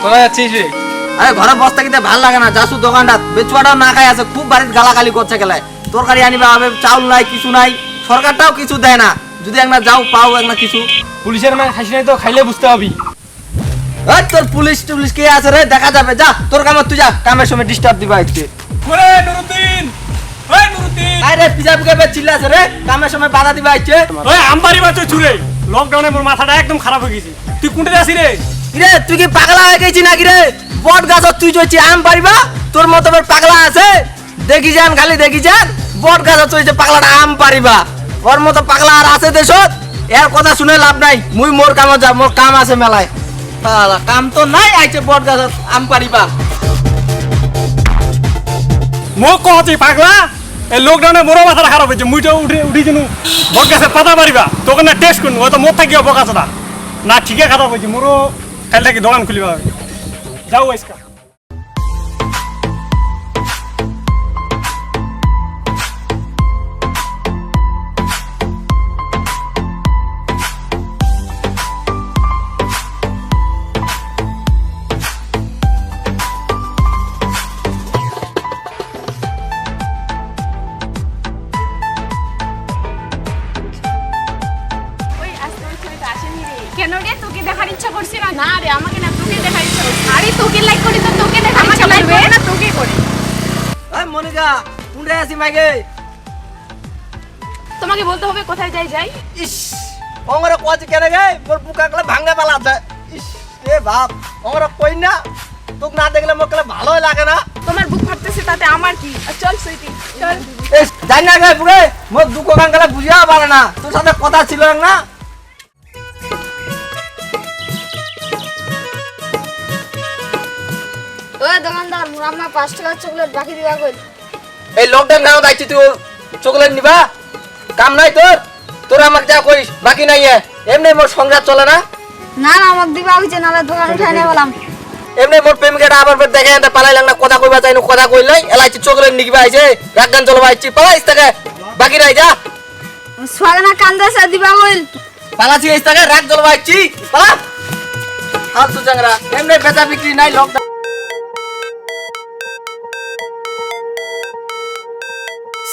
কোথায় যাচ্ছিস রে? আরে ঘরে বসতে কিন্তু ভাল লাগে না, যাসু দোকানটা বেচুয়াটাও না খাই আছে, খুব বাড়িতে গালাগালি করছে গেলে, তরকারি আনিবা হবে, চাউল নাই, কিছু নাই, সরকারটাও কিছু দেয় না, যদি একটা যাও পাও একটা কিছু। পুলিশের মানে খাইছি নাই তো, খাইলে বুঝতে পাবি। এই তোর পুলিশ টুলিশ কে আছে রে, দেখা যাবে, যা তোর কামে তুই যা, কামের সময় ডিস্টার্ব দিবা আজকে। ওরে নুরুদ্দিন, ওই নুরুদ্দিন, আরে পিজা বুকে চিল্লাছে রে, কামের সময় বাধা দিবা আইছে। ওই আমবাড়ি বাচ্চা ছুরে, লকডাউনে মোর মাথাটা একদম খারাপ হয়ে গেছে। তুই কোনটা যাচ্ছিস রে? রে তুই কি পাগলা হয়ে গেছিস নাকি রে? বট গাছ তুই চলছি আম পারিবা, তোর মতো পাগলা আছে? দেখি যান খালি দেখি যান, বট গাছ চলছে পাগলাটা আম পারিবা, ওর মতো পাগলা আর আছে দেশত? এর কথা শুনে লাভ নাই, মুই মোর কামে যা, মোর কাম আছে মেলায়। কাম তো নাই, আইছে বট গাছ আম পারিবা। মোক কহতি পাগলা, এই লকডাউনে মোর মাথাটা খারাপ হয়েছে, মুইটা উঠি যেন বট গাছের পাতা পারিবা, তোকে না টেস্ট করুন, ওই তো মোর থাকিও বকাচটা না, ঠিকই খারাপ হয়েছে, মোরও কাল থেকে দোকান খুলিবা হবে। যাও আজকা। কেন রে, তোকে দেখার ইচ্ছা করছে না? না রে, আমাকে না, তোকে দেখার ইচ্ছা করছে। আরে তোকে লাইক করি তো তোকে দেখার ইচ্ছা করবে না, তোকে করি। এই মনিকা কোনটা আছি মাইকে? তোমাকে বলতে হবে কোথায় যাই। ইস ওংরে কোয়াচ কেন গে, মোর বুকাকলে ভাঙে পালাছে। ইস রে বাপ, ওংরে কই না, তোক না দেখলে মোর কলে ভালোই লাগে না। তোমার বুক ফাটতেছে, তাতে আমার কি? চল সুইটি চল। এই যাই না গে বুড়ে, মোর দুঃখ কাঙ্গালে বুঝিয়া পারে না, তোর সাথে কথা ছিল না। ওই দোকানদার, মোর আম্মা 5 টাকার চকলেট বাকি দিবা কই? এই লকডাউন গাও দাইছি তুই চকলেট নিবা, কাম নাই তোর, তোর আমাকে যা কইস বাকি নাই, এমনি মোর সংসার চলে না। না না, আমাকে দিবা হইছে, নালে দোকান উঠাই নে বললাম। এমনি মোর প্রেমিকাটা আবার দেখে এনে পালাইলাম না, কথা কইবা চাইনো, কথা কইলাই এলাইছি চকলেট নিবা আইছে, রাগ গান চলবা আইছি, পালাইস থেকে বাকি নাই, যা সোয়াগনা কান্দাছে দিবা কই? পালাছি আইছ থেকে রাগ চলবা আইছি, পালা ফালতু চাংরা, এমনি বেচা বিক্রি নাই lockdown.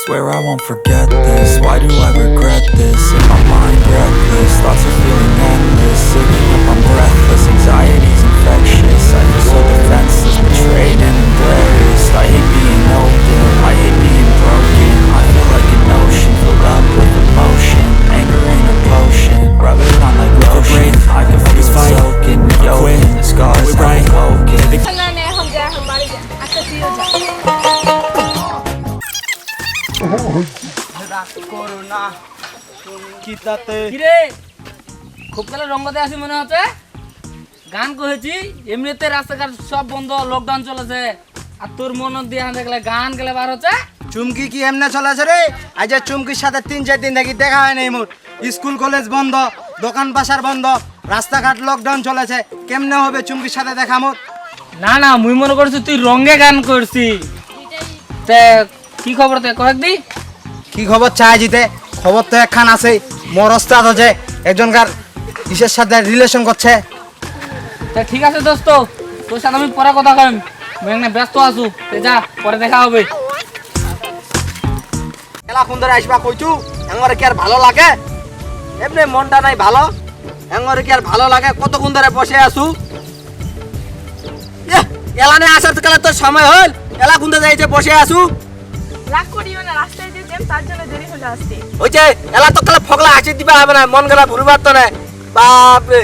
Swear I won't forget this. Why do I regret this? In my mind reckless, thoughts are feeling endless. Sitting up, I'm breathless, anxiety's infectious. I feel so defenseless, betrayed and embarrassed. I hate being open, I hate being broken. I feel like an ocean filled up with emotion. Anger ain't a potion, rub it on like lotion. I can feel it soaking, quit. The scars haven't woken. না না, এখন যা, এখন বাড়ি যা। আচ্ছা তুইও যা। কিরে খুব কালে রঙ্গতে আসি মনে হচ্ছে, গান কহেছি, এমনিতে রাস্তাঘাট সব বন্ধ, লকডাউন চলেছে, আর তোর মন দিয়ে দেখলে গান গেলে বার হচ্ছে। চুমকি কি এমনি চলেছে রে? আজ চুমকির সাথে 3-4 দিন থেকে দেখা হয় নাই মোর, স্কুল কলেজ বন্ধ, দোকান বাজার বন্ধ, রাস্তাঘাট লকডাউন চলেছে, কেমনে হবে চুমকির সাথে দেখা মোর? না না, মুই মনে করছি তুই রঙে গান করছি, তে কি খবর তে কয়েক দি? কি খবর চাই জিতে? খবর তো একখান আছে, মোর ওস্তাদ হচ্ছে একজনকার কিসের সাথে রিলেশন করছে। তা ঠিক আছে দোস্ত, তোর সাথে আমি পরে কথা কইম, মুই এখানে ব্যস্ত আছু, তে যা, পরে দেখা হবে। এলা ফোন ধরে আসবা কইছু, এঙ্গরে কি আর ভালো লাগে? এমনি মনটা নাই ভালো, এঙ্গরে কি আর ভালো লাগে? কতক্ষণ ধরে বসে আছু, এলানে আসার কালে তোর সময় হল, এলা কুন্দে যাইছে বসে আছু। রাগ করিও না, রাস্তায় যে জ্যাম, তার জন্য দেরি হলো আসতে। ওইছে এলা তো কালে ফগলা হাসি দিবা হবে না, মন গলা ভুলবার তো না, বাপ রে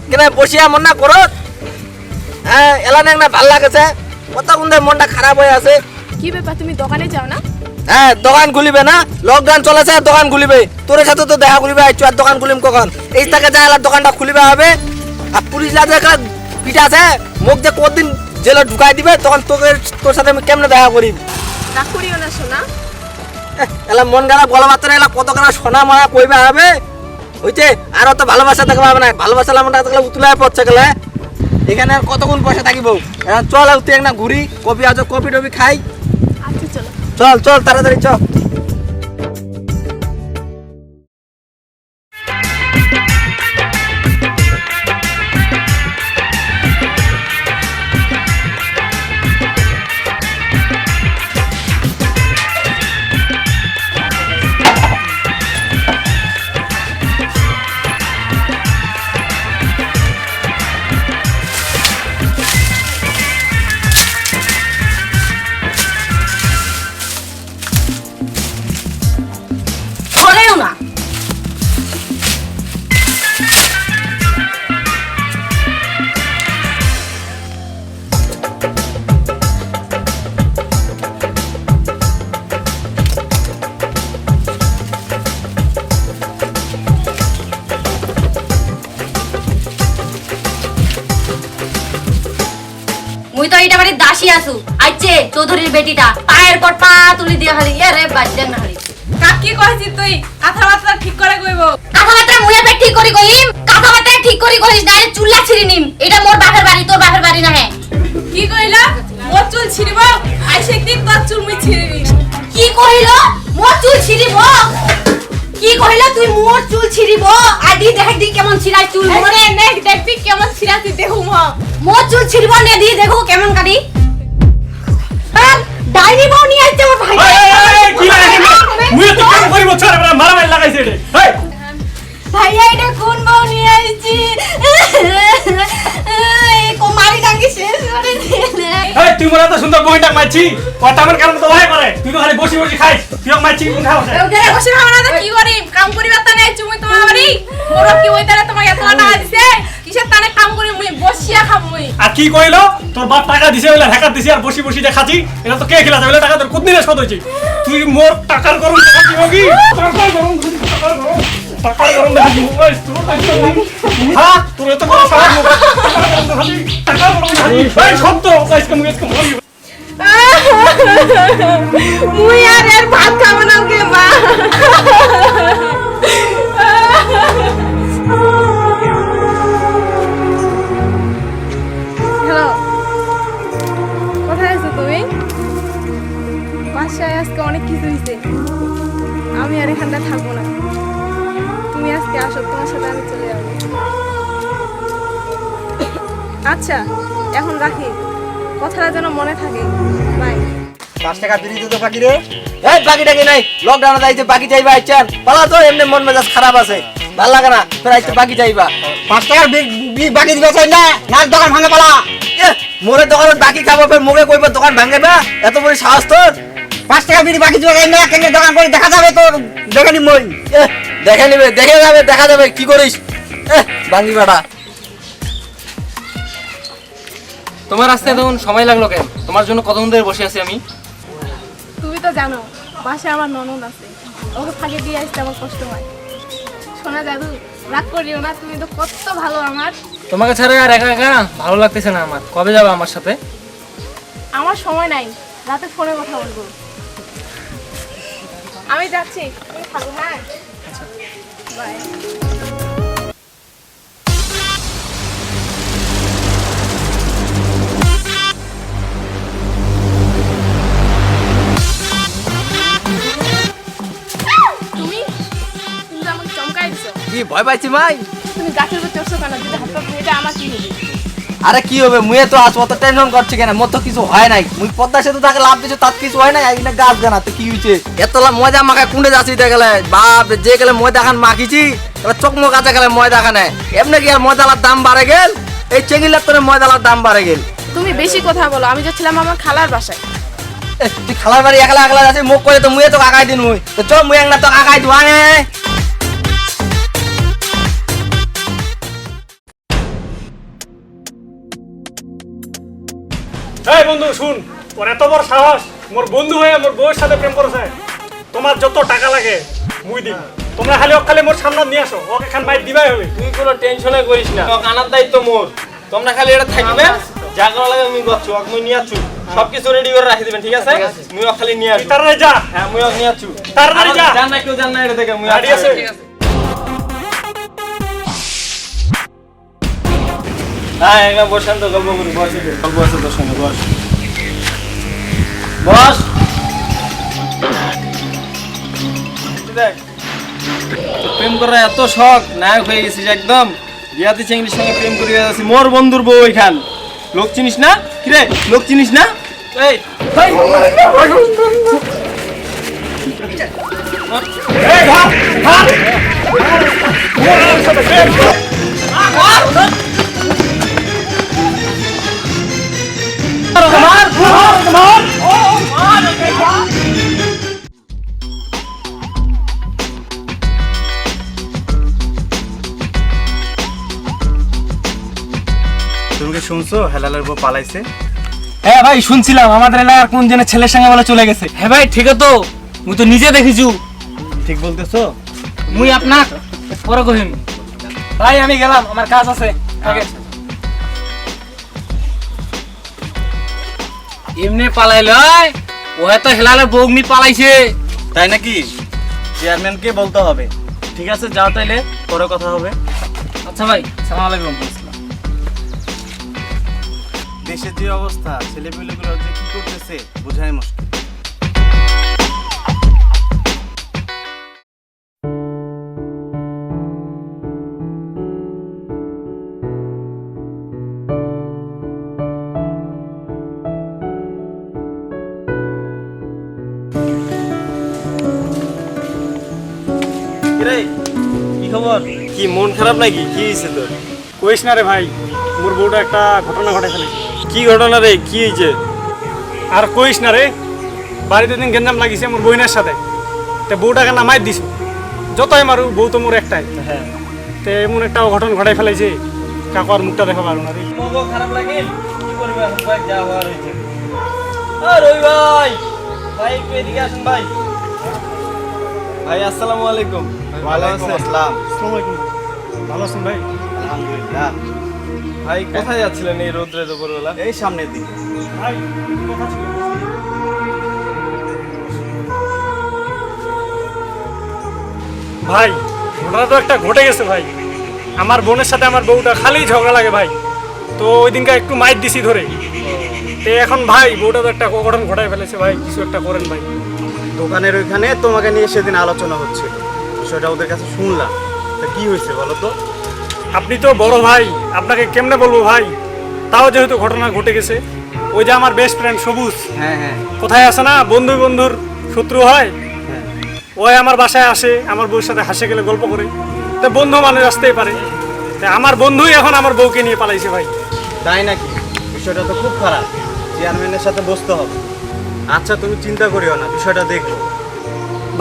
কেন বসিয়া মন না করত? হ্যাঁ এলানে না ভাল লাগেছে, কতক্ষণ ধরে মনটা খারাপ হয়ে আছে। কি ব্যাপার, তুমি দোকানে যাও না? হ্যাঁ দোকান খুলিবে না, লকডাউন চলেছে, দোকান খুলিবে, তোর সাথে তো দেখা খুলিবে আইছো, আর দোকান খুলিম কখন? এই টাকা যা এলা দোকানটা খুলিবে হবে, আর পুলিশ লাগে পিঠা আছে, মুখ যে কতদিন জেলে ঢুকাই দিবে, তখন তোকে তোর সাথে আমি কেমনে দেখা করি? রাগ করিও না সোনা। এলা মন খারাপ গলা বার্তা এলা কত খারাপ সোনা মারা কইবে হবে, হইছে আর তো ভালোবাসা দেখবা হবে না, ভালোবাসা লামটা দেখলে উতলায় পড়ছে গেলে, এখানে আর কতক্ষণ পয়সা থাকিব? চল তুই একটা ঘুরি, কপি আজ কপি টপি খাই। আচ্ছা চলো। চল চল তাড়াতাড়ি চল। এইটা বাড়ির দাসী আসু আইছে চৌধুরীর বেটিটা পায়ের পর পা তুলি দিয়ে খালি রে বাজলেন না খালি কাকি কইছিস তুই কথাবার্তা ঠিক করে কইব কথাবার্তা মুয়ে পে ঠিক করি কইম কথাবার্তা ঠিক করি কইস ডাইরেক্ট চুল্লা ছিড়ি নিম এটা মোর বাপের বাড়ি তোর বাপের বাড়ি না হ্যাঁ কি কইলা মোর চুল ছিড়িব আইসে দিন তোর চুল মুই ছিড়িবি কি কইল মোর চুল ছিড়িব কি কইল তুই মোর চুল ছিড়িব আদি দেখ দি কেমন ছিড়াই চুল মোরে নেক দেখবি কেমন ছিড়াতি দেখুম মোর চুল ছিড়িব নে দি দেখো কেমন কাটি আর ডাইনি বউ নিয়ে আইছে মোর ভাই কি লাগে মুই তো কাম করিব ছোড়া মারামারি লাগাইছে রে এই ভাইয়া এটা কোন বউ নিয়ে আইছি এই কোমারি ডাঙ্গি শেষ করে দিলে এই তুই মোরা তো সুন্দর বইটা মারছি কথা আমার কারণ তো হয় করে তুই তো খালি বসি বসি খাইস তুই মারছি কোন খাওয়া ওদের বসে খাওয়া না কি করি কাম করিবার তা নাই চুমি তোমার বাড়ি মোর কি ওই তারে তোমাকে এত টাকা দিছে কিসের তানে কাম করি মুই বসিয়া খাম মুই আর কি কইলো তোর বাপ টাকা দিছে বলে ঢাকা দিছে আর বসি বসি দেখাছি এটা তো কে খেলা যাবে টাকা তোর কুদনিরে শোধ হইছে তুই মোর টাকার গরম টাকা দিবি কি টাকার গরম টাকার গরম দেখি ওই তোর হ্যাঁ তোর এত বড় সাহস টাকার গরম এই সত্য আজকে মুই আজকে মরি মুই আর এর ভাত খাবো না কে মা হ্যালো কোথায় আছো তুমি বাসায় আজকে অনেক কিছু হয়েছে আমি আর এখানটা থাকবো না তুমি আজকে আসো তোমার সাথে আমি চলে যাবো আচ্ছা এখন রাখি কথাটা যেন মনে থাকে বাই 5 টাকা দিলি তো বাকি রে এই বাকিটাকে নাই লকডাউনে যাইতে বাকি যাইবা আইছেন পালা তো এমনি মন মেজাজ খারাপ আছে ভাল লাগে না তোর আইতে বাকি যাইবা 5 টাকার বাকি দিবা চাই না না দোকান ভাঙে পালা মোরে দোকানত বাকি খাবো ফের মোকে কইবা দোকান ভাঙে না এত বড় সাহস তোর 5 টাকা বিড়ি বাকি দিবা চাই না কেন দোকান করে দেখা যাবে তোর দেখে নি মই দেখে নিবে দেখে যাবে দেখা যাবে কি করিস ভাঙি বাড়া তোমার আসতে তখন সময় লাগলো কেন তোমার জন্য কতক্ষণ ধরে বসে আছি আমি তুমি তো জানো বাসায় আমার ননদ আছে ওকে ফাঁকে দিয়ে আসতে আমার কষ্ট হয় শোনা দাদু রাগ করিও না তুমি তো কত ভালো আমার তোমাকে ছাড়া আর একা একা ভালো লাগতেছে না আমার কবে যাবে আমার সাথে আমার সময় নাই রাতে ফোনে কথা বলবো আমি যাচ্ছি তুমি থাকো হ্যাঁ বাই তুমি তুমি তো আমাকে চমকাই দিছো কি ভয় পাইছি ভাই তুমি গাছের উপর চড়ছো কেন যদি হাত পা ভেঙে যায় আমার কি হবে আরে কি হবে মুয়ে তো আজ অত টেনশন করছি কেন মোর তো কিছু হয় নাই মুই পদ্মা সেতু তাকে লাভ দিছো তাত কিছু হয় নাই আইনা গাছ গানাতে কি হইছে এতলা ময়দা মাখা কুঁড়ে যাচ্ছি দেখলে বাপ রে, যে গেলে ময়দা খান মাখিছি এবার চকমো কাছে গেলে ময়দা খানে এমনি কি আর ময়দালার দাম বাড়ে গেল এই চেঙ্গিলার তোরে ময়দালার দাম বাড়ে গেল তুমি বেশি কথা বলো আমি যাচ্ছিলাম আমার খালার বাসায় তুই খালার বাড়ি একলা একলা যাচ্ছিস মুখ করে তো মুয়ে তো কাকাই দিন মুই তো চ মুই একলা তো কাকাই দিও আয় এই বন্ধু শুন ওর এত বড় সাহস মোর বন্ধু হয়ে মোর বউয়ের সাথে প্রেম করেছে তোমার যত টাকা লাগে মুই দিম তোমরা খালি মোর সামনে নিয়ে আসো ওকে খান মাইর দিবাই হবে তুই কোনো টেনশনে করিস না তোকে আনার দায়িত্ব মোর তোমরা খালি এটা থাকবে যা করা লাগে আমি করছি ওকে মুই নিয়ে আসছু সবকিছু রেডি করে রাখি দিবেন ঠিক আছে মুই ওকে খালি নিয়ে আসছি তাড়াতাড়ি যা হ্যাঁ মুই ওকে নিয়ে আসছু তাড়াতাড়ি যা জান না কেউ জান না এটা থেকে মুই গাড়ি আছে হ্যাঁ একা বসেন তো গল্প করি বস গল্প আছে তোর সঙ্গে বস বস দেখ প্রেম করার এত শখ নায়ক হয়ে গেছিস একদম বিয়াতে চেঙ্গির সঙ্গে প্রেম করে যাচ্ছি মোর বন্ধুর বউ এখান লোক চিনিস না কিরে লোক চিনিস না এই এই ধর তুমি কি শুনছো হেলালের বউ পালাইছে হ্যাঁ ভাই শুনছিলাম আমাদের এলাকার কোন জনের ছেলের সঙ্গে বলে চলে গেছে হ্যাঁ ভাই ঠিক তো মুই তো নিজে দেখিছু ঠিক বলতেছো মুই আপনার পরে কহিম ভাই আমি গেলাম আমার কাজ আছে এমনি পালাইল ও হয়তো হেলালে বগনি পালাইছে। তাই নাকি? চেয়ারম্যানকে বলতে হবে। ঠিক আছে, যাও তাইলে, পরে কথা হবে। আচ্ছা ভাই, সালাম আলাইকুম। দেশের যে অবস্থা, ছেলেপিলেগুলো যে কি করতেছে বোঝাই মুশকিল। কি খবর? কি মন খারাপ নাকি? কি হয়েছে তোর? কইস না রে ভাই, মোর বউটা একটা ঘটনা ঘটে ফেলেছে। কি ঘটনা রে? কি হয়েছে? আর কইস না রে, বাড়িতে দিন গেঞ্জাম লাগিছে মোর বইনের সাথে। তে বউটাকে নামাই দিছ, যতই মারু বউ তো মোর একটাই। হ্যাঁ, তে এমন একটা অঘটন ঘটাই ফেলাইছে, কাকু আর মুখটা দেখা পারো না রে। মনও খারাপ লাগে। কি করবে এখন? ভাই যা হওয়ার হয়েছে। রবি ভাই, ভাই একটু এদিকে আসুন ভাই। ভাই আসসালামু আলাইকুম। ওয়ালাইকুম আসসালাম। আসসালামু আলাইকুম। ভালো আছেন ভাই? আলহামদুলিল্লাহ। ভাই কোথায় যাচ্ছিলেন এই রোদ্রে দুপুরবেলা? এই সামনের দিকে। ভাই কথা ছিল। ভাই ঘটনা তো একটা ঘটে গেছে ভাই। আমার বোনের সাথে আমার বউটা খালি ঝগড়া লাগে ভাই। তো ওই দিনকে একটু মাইর দিছি ধরে। তো এখন ভাই বউটা তো একটা অঘটন ঘটাই ফেলেছে ভাই, কিছু একটা করেন ভাই। দোকানের ওইখানে তোমাকে নিয়ে সেদিন আলোচনা হচ্ছিল, বিষয়টা ওদের কাছে শুনলাম। তা কি হয়েছে বলো তো? আপনি তো বড় ভাই, আপনাকে কেমনে বলবো ভাই। তাও যেহেতু ঘটনা ঘটে গেছে, ওই যে আমার বেস্ট ফ্রেন্ড সবুজ হ্যাঁ হ্যাঁ কোথায় আছে না, বন্ধু বন্ধুর শত্রু হয়। হ্যাঁ। ওই আমার বাসায় আসে, আমার বউর সাথে হাসে গেলে গল্প করে। তো বন্ধু মানুষ আসতেই পারে। তা আমার বন্ধুই এখন আমার বউকে নিয়ে পালাইছে ভাই। তাই নাকি? বিষয়টা তো খুব খারাপ। চেয়ারম্যানের সাথে বসতে হবে। আচ্ছা তুমি চিন্তা করিও না, বিষয়টা দেখবো।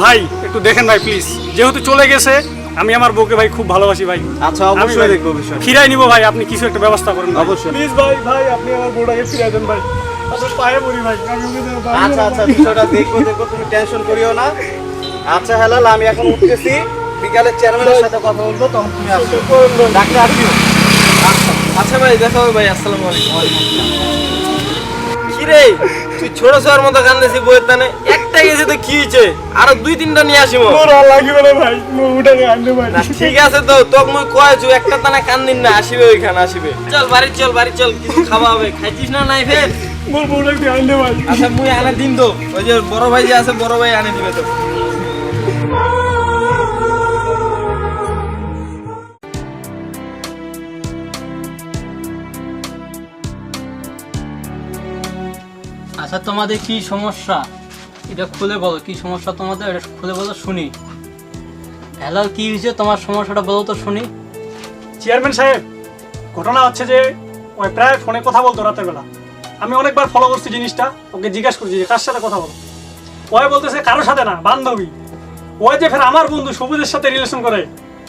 ভাই একটু দেখেন ভাই প্লিজ, যেহেতু চলে গেছে, আমি আমার বউকে ভাই খুব ভালোবাসি ভাই। আচ্ছা আমি অবশ্যই ভাই দেখবো বিষয়টা। ফিরাই নিব ভাই, আপনি কিছু একটা ব্যবস্থা করেন ভাই। অবশ্যই। প্লিজ ভাই, ভাই আপনি আমার বউটাকে ফিরাই দেন ভাই। আপনার পায়ে পড়ি ভাই, আমি ওকে যেন পাই না আচ্ছা আচ্ছা, ভাই। বিষয়টা দেখবো দেখবো, তুমি টেনশন করিও না। আচ্ছা হেলাল, আমি এখন উঠতেছি, বিকালে চেয়ারম্যানের সাথে কথা বলবো, তখন তুমি আসো। ডাক্তার আসিও। আচ্ছা আচ্ছা ভাই, দেখা হবে ভাই। আসসালামু আলাইকুম। কি রে তুই ছোট ছোয়ার মতো কান্দেছি বইয়ের টানে? একটা গেছে তো কি হয়েছে? আরো 2-3টা নিয়ে আসিব। মোর আর লাগবে না ভাই, মোর বউটাকে আনতে ভাই। না ঠিক আছে তো, তোকে মুই কয়েছু একটা টানা কান্দিন না, আসিবে ওইখানে আসিবে। চল বাড়ি চল, বাড়ি চল, কিছু খাওয়া হবে। খাইছিস না নাই ফের? মোর বউটাকে আনতে ভাই। আচ্ছা মুই আনে দিন তো, ওই যে বড় ভাই যে আছে, বড় ভাই আনে দিবে তো। আচ্ছা তোমাদের কি সমস্যা এটা খুলে বলো, কি সমস্যা তোমাদের এটা খুলে বলো শুনি। হ্যালো, কি হয়েছে তোমার সমস্যাটা বলো তো শুনি। চেয়ারম্যান সাহেব, ঘটনা হচ্ছে যে ওই প্রায় ফোনে কথা বলতো রাতের বেলা। আমি অনেকবার ফলো করছি জিনিসটা, ওকে জিজ্ঞাসা করছি যে কার সাথে কথা বলো। ওই বলতেছে কারোর সাথে না, বান্ধবী। ওই যে ফের আমার বন্ধু সবুজের সাথে রিলেশন করে,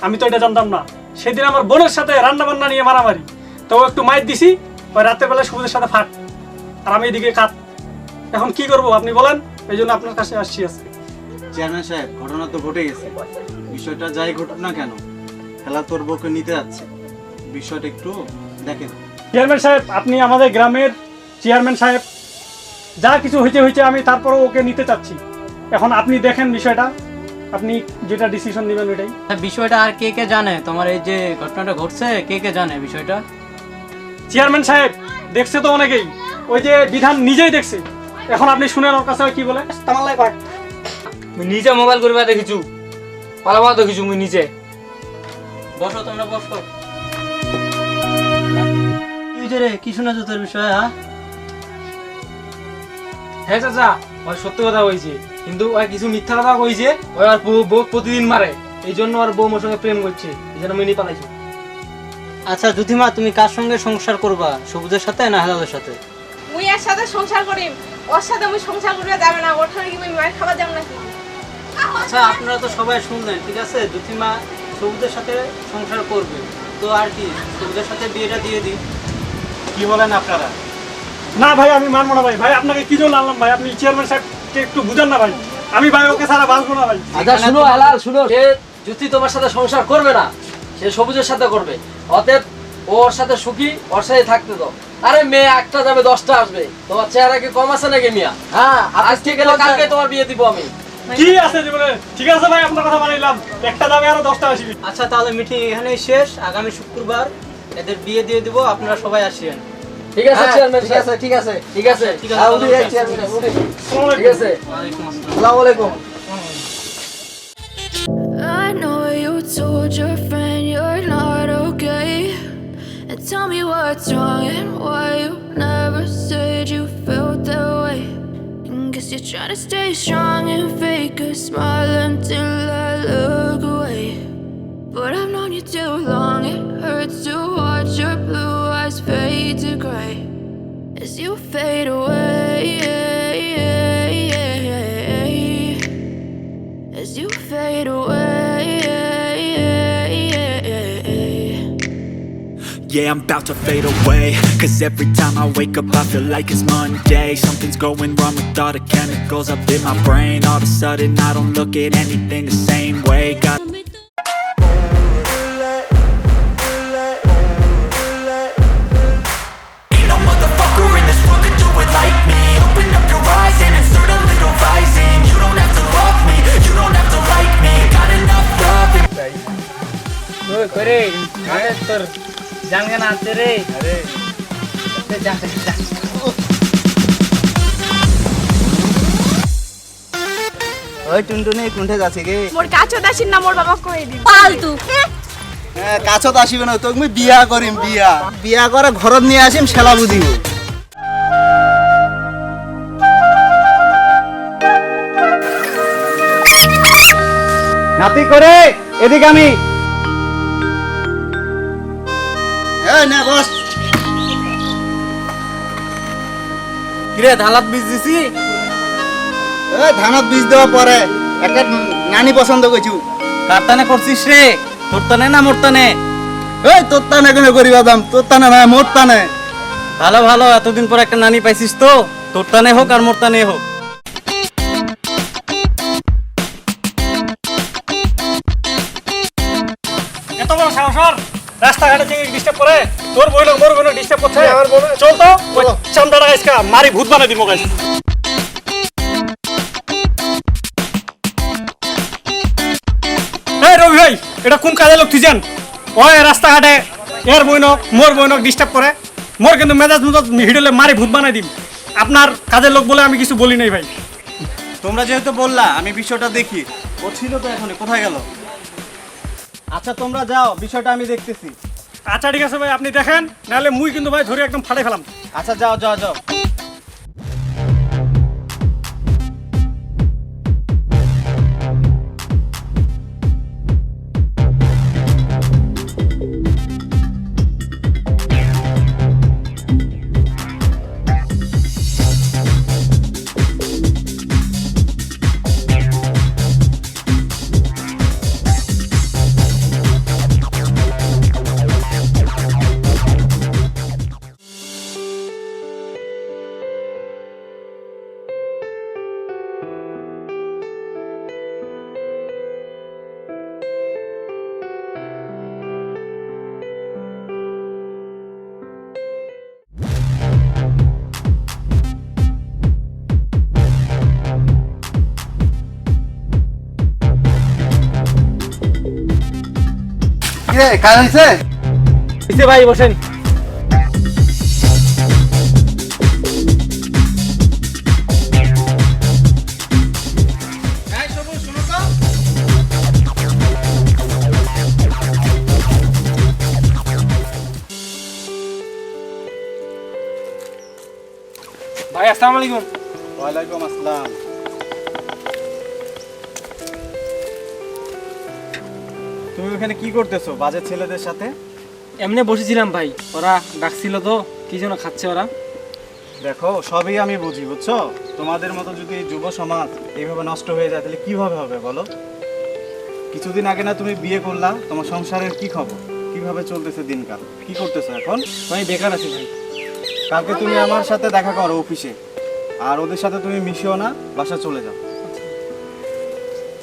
আমি তো এটা জানতাম না। সেদিন আমার বোনের সাথে রান্না বান্না নিয়ে মারামারি, তো ও একটু মাইর দিছি, ওই রাতের বেলা সবুজের সাথে ফাট, আর আমি এদিকে কাত। এখন কি করবো আপনি বলেন, এই জন্য আপনার কাছে আসছি আজকে। চেয়ারম্যান সাহেব, ঘটনা তো ঘটে গেছে। বিষয়টা যাই ঘটুক না কেন, খেলা তোর বউকে নিতে যাচ্ছে, বিষয়টা একটু দেখেন। চেয়ারম্যান সাহেব, আপনি আমাদের গ্রামের চেয়ারম্যান সাহেব, যা কিছু হয়েছে হয়েছে, আমি তারপরেও ওকে নিতে চাচ্ছি। এখন আপনি দেখেন বিষয়টা, আপনি যেটা ডিসিশন নেবেন ওইটাই। বিষয়টা আর কে কে জানে? তোমার এই যে ঘটনাটা ঘটছে কে কে জানে বিষয়টা? চেয়ারম্যান সাহেব, দেখছে তো অনেকেই, ওই যে বিধান নিজেই দেখছে। এখন আপনি শুনেন ওর কাছে কি বলে। মুই নিজে মোবাইল করবা দেখিছু, পালাবা দেখিছু মুই নিজে। বসো তোমরা বসো। কি হইছে রে, কি শুনেছো তোর বিষয়ে? হ্যাঁ চাচা, ওই সত্য কথা কইছে, কিন্তু ওই কিছু মিথ্যা কথা কইছে। ওই আর বউ প্রতিদিন মারে, এই জন্য আর বউ মোর সঙ্গে প্রেম করছে, এই জন্য মিনি পালাইছে। আচ্ছা জ্যোতিমা, তুমি কার সঙ্গে সংসার করবা, সবুজের সাথে না হেলালের সাথে? মুই এর সাথে সংসার করিম, ওর সাথে মুই সংসার করবে যাবে না, ওর ঠানে কি মুই মায়ের খাবার যাব নাকি? আচ্ছা আপনারা তো সবাই শুনলেন, ঠিক আছে? জ্যোতিমা সবুজের সাথে সংসার করবে, তো আর কি সবুজের সাথে বিয়েটা দিয়ে দিই। কি বলেন আপনারা? না ভাই, আমি মানবো না ভাই। ভাই আপনাকে কি জন্য আনলাম ভাই, আপনি চেয়ারম্যান সাহেবকে একটু বুঝান না ভাই। আমি ভাই ওকে ছাড়া বাঁচবো না ভাই। আচ্ছা শুনো হেলাল, শুনো, সে জ্যোতি তোমার সাথে সংসার করবে না, সে সবুজের সাথে করবে। অতএব ওর সাথে সুখী, ওর সাথে থাকতে দাও। আরে মেয়ে একটা যাবে 10টা আসবে, তোমার চেহারা কি কম আছে নাকি মিয়া? হ্যাঁ, আজকে গেলে কালকে তোমার বিয়ে দিব আমি। কি আছে জীবনে? ঠিক আছে ভাই, আপনার কথা মানিলাম, একটা যাবে আরো 10টা আসবে। আচ্ছা তাহলে মিটিং এখানেই শেষ। আগামী শুক্রবার এদের বিয়ে দিয়ে দিব, আপনারা সবাই আসেন। ঠিক আছে চেয়ারম্যান, ঠিক আছে ঠিক আছে ঠিক আছে ঠিক আছে চেয়ারম্যান, ঠিক আছে। আসসালামু আলাইকুম। I know you told your friend you're not okay. And tell me what's wrong and why you never said you felt that way. And guess you're trying to stay strong and fake a smile until I look away. But I've known you too long, it hurts to watch your blue eyes fade to gray as you fade away. As you fade away. Yeah, I'm about to fade away. Cause every time I wake up I feel like it's Monday. Something's going wrong with all the chemicals up in my brain. All of a sudden I don't look at anything the same way. Got ain't no motherfucker in this world could do it like me. Open up your eyes and insert a little rising. You don't have to love me, you don't have to like me. Got enough love and ওই করে আরে তোর জানগান আছে রে। আরে যা যা। ওই টুনটুনি কোনটা যাচ্ছে গে? মোর কাছে দাসিন না মোর বাবা কই দি ফালতু হ্যাঁ, কাছত আসিবে না, তুমি বিয়া করিম। বিয়া করে ঘরত নিয়ে আসিম, শেলা বুঝিব। নাতি করে এদিকে আমি। না বস। কিরে ধানত বীজ দিছি? ধানত বীজ দেওয়া পরে একটা নানি পছন্দ করছু। কার টানে করছিস রে? তোর টানে না মোর টানে? এই তোর টানে কেন করিবা দাম? তোর টানে না মোর টানে। ভালো ভালো, এতদিন পর একটা নানি পাইছিস তো, তোর টানে হোক আর মোর টানে হোক। এত বড় সাহসর রাস্তাঘাটে যে ডিস্টার্ব করে, তোর বই লোক মোর বই লোক ডিস্টার্ব করছে। চল তো ওই চামড়াটা গাইসকা মারি ভূত বানাই দিব গাইস। এই রবি ভাই, এটা কোন কাজে লোক তুই জান? ওই রাস্তাঘাটে এর বই লোক মোর বই লোক ডিস্টার্ব করে, মোর কিন্তু মেজাজ মতো হিডলে মারি ভূত বানাই দিম। আপনার কাজের লোক বলে আমি কিছু বলি নাই ভাই। তোমরা যেহেতু বললা, আমি বিষয়টা দেখি। ও ছিল তো, এখন কোথায় গেল? আচ্ছা তোমরা যাও, বিষয়টা আমি দেখতেছি। আচ্ছা ঠিক আছে ভাই, আপনি দেখেন, নাহলে মুই কিন্তু ভাই ধরে একদম ফাটাই ফেলাম। আচ্ছা যাও যাও যাও। কাজ হয়েছে? ভাই বসেন। ভাই আসসালামু আলাইকুম। ওয়ালাইকুম আসসালাম। তুমি ওখানে কি করতেছো বাজে ছেলেদের সাথে? এমনি বসেছিলাম ভাই, ওরা ডাকছিল তো, কি যেন খাচ্ছে ওরা। দেখো সবই আমি বুঝি, বুঝছো? তোমাদের মতো যদি যুব সমাজ এইভাবে নষ্ট হয়ে যায় তাহলে কিভাবে হবে বলো? কিছুদিন আগে না তুমি বিয়ে করলা, তোমার সংসারের কি খবর? কিভাবে চলতেছে দিনকাল? কি করতেছো এখন? ভাই বেকার আছি ভাই। কালকে তুমি আমার সাথে দেখা করো অফিসে, আর ওদের সাথে তুমি মিশিও না, বাসা চলে যাও।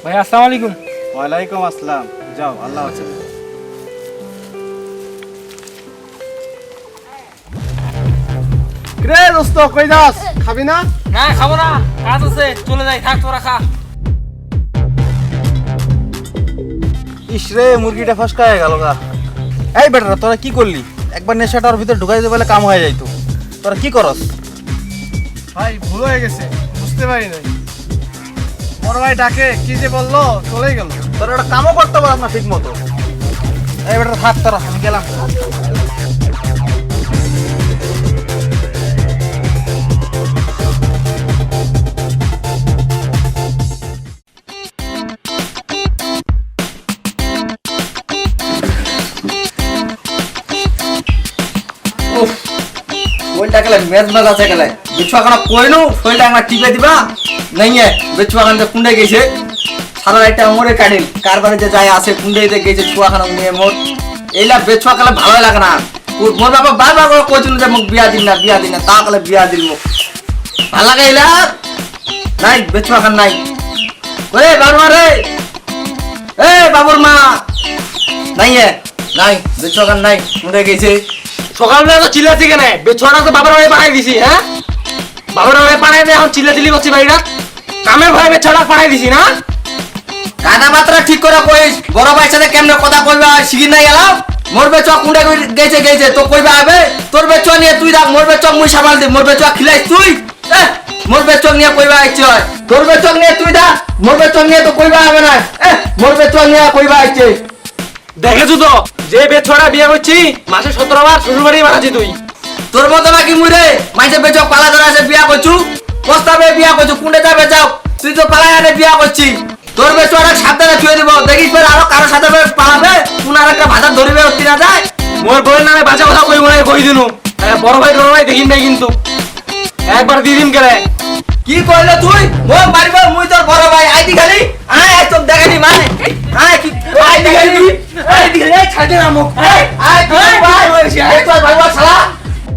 ভাই আসসালামু আলাইকুম। ওয়ালাইকুম আসসালাম। যাও, আল্লাহ হাফেজ। রে দোস্ত কই যাস খাবি না না খাবো না, কাজ আছে, চলে যাই, থাক তোরা খা। ইস রে মুরগিটা ফসকা হয়ে গেল গা। এই বেটা তোরা কি করলি? একবার নেশাটার ভিতর ঢুকাই দিতে পারলে কাম হয়ে যাইতো। তোরা কি করস? ভাই ভুল হয়ে গেছে, বুঝতে পারি নাই। বড় ভাই ডাকে কি যে বললো চলেই গেল। তোরা একটা কামও করতে পারস না ঠিক মতো। এই বেটা থাক তোরা, আমি গেলাম। শরীরটা গেলে মেজ মেজ আছে গেলে বেচুয়া খানা কই নো শরীরটা একটা টিপে দিবা নাই বেচুয়া খানতে কুন্ডে গেছে সারা রাইটা মোরে কাটিল কারবারে যে যায় আছে কুন্ডেতে গেছে চুয়া খানা নিয়ে মোর এইলা বেচুয়া খালে ভালো লাগে না মোর বাবা বারবার করে কইছিল যে মুখ বিয়া দিন না তা কালে বিয়া দিল মুখ ভালো লাগে এইলা নাই বেচুয়া খান নাই ওরে বাবা রে এ বাবুর মা নাই বেচুয়া খান নাই কুন্ডে গেছে সকালবেলা তো চিল্লাছি কেন? বেছোয়াটা তো বাবার বাড়ি পাঠাই দিছি। হ্যাঁ, বাবার বাড়ি পাঠাই দিয়ে এখন চিল্লাচিল্লি করছি বাড়িটা। কামের ভয়ে বেছোয়াটা পাঠাই দিছি না। কাদা মাত্রা ঠিক করে কইস বড় ভাইয়ের সাথে কেমনে কথা কইবা শিখি নাই গেলাম মোর বেচুয়া কুন্ডে গেছে তো কইবা হবে তোর বেচুয়া নিয়ে তুই রাখ মোর বেচুয়া মুই সামাল দে মোর বেচুয়া খিলাইস তুই মোর বেচুয়া নিয়ে কইবা আইছে তোর বেচুয়া নিয়ে তুই দা মোর বেচুয়া নিয়ে তো কইবা হবে না মোর বেচুয়া নিয়ে কইবা আইছে দেখেছো তো যে বেছোয়াটা বিয়ে করছি মাসে 17 বার শ্বশুর বাড়ি পাঠাচ্ছি তুই। তোর মতো নাকি মুরে মাইসে বেচুয়া পালা ধরে আছে বিয়া করছু প্রস্তাবে বিয়া করছু কুন্ডে যাবে যাও তুই তো পালাই আনে বিয়া করছি তোর বেচুয়াটা সাবধানে ছুঁয়ে দিব দেখিস ফের আরো কারো সাথে পালাবে কোন আর একটা ভাষা ধরিবে উঠতে না যায় মোর বউয়ের নামে বাজে কথা কইব না কই দিনু বড় ভাই দেখিন নাই কিন্তু একবার দিয়ে দিন গেলে কি কইলে তুই মোর মারিব মুই তোর বড় ভাই আইদি খালি আয় তোর দেখানি মানে আয় কি আইদি খালি আইদি খালি ছাড়ে না মুখ আয় তুই ভাই হইছি আয় তোর ভাই শালা